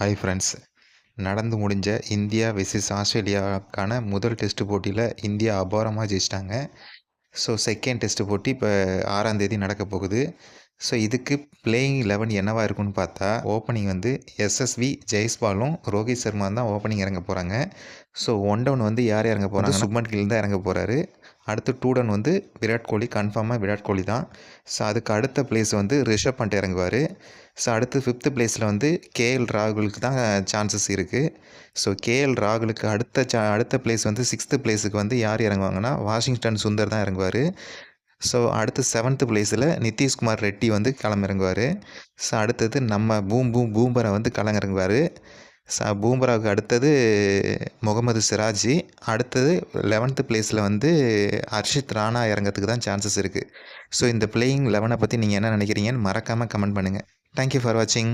Hi friends. நடந்து முடிஞ்ச India versus ஆஸ்திரேலியாவுக்கான முதல் டெஸ்ட் போட்டியில் இந்தியா அபாரமாக ஜெயிச்சிட்டாங்க. ஸோ செகண்ட் டெஸ்ட் போட்டி இப்போ 6ஆம் தேதி நடக்க போகுது. ஸோ இதுக்கு பிளேயிங் 11 என்னவா இருக்குன்னு பார்த்தா, ஓப்பனிங் வந்து எஸ்எஸ்வி ஜெய்ஸ்வாலும் ரோஹித் சர்மா தான் ஓப்பனிங் இறங்க போகிறாங்க. ஸோ 1 டவுன் வந்து யார் இறங்க போகிறாங்க? சுப்மன் கில் தான் இறங்க போகிறாரு. அடுத்து 2 டவுன் வந்து விராட் கோலி, கன்ஃபார்மாக விராட் கோலி தான். ஸோ அதுக்கு அடுத்த பிளேஸ் வந்து ரிஷப் பண்ட் இறங்குவார். ஸோ அடுத்து 5th பிளேஸில் வந்து கேஎல் ராகுலுக்கு தான் சான்சஸ் இருக்குது. ஸோ கேஎல் ராகுலுக்கு அடுத்த பிளேஸ் வந்து 6th பிளேஸுக்கு வந்து யார் இறங்குவாங்கன்னா வாஷிங்டன் சுந்தர் தான் இறங்குவார். ஸோ அடுத்து 7th பிளேஸில் நிதிஷ்குமார் ரெட்டி வந்து களமிறங்குவார். ஸோ அடுத்தது நம்ம பூம்பரை வந்து களமிறங்குவார். பூம்பராவுக்கு அடுத்தது முகமது சிராஜி. அடுத்தது 11th பிளேஸில் வந்து ஹர்ஷித் ராணா இறங்கிறதுக்கு தான் சான்சஸ் இருக்குது. ஸோ இந்த பிளேயிங் 11 பற்றி நீங்கள் என்ன நினைக்கிறீங்கன்னு மறக்காமல் கமெண்ட் பண்ணுங்கள். தேங்க்யூ ஃபார் வாட்சிங்.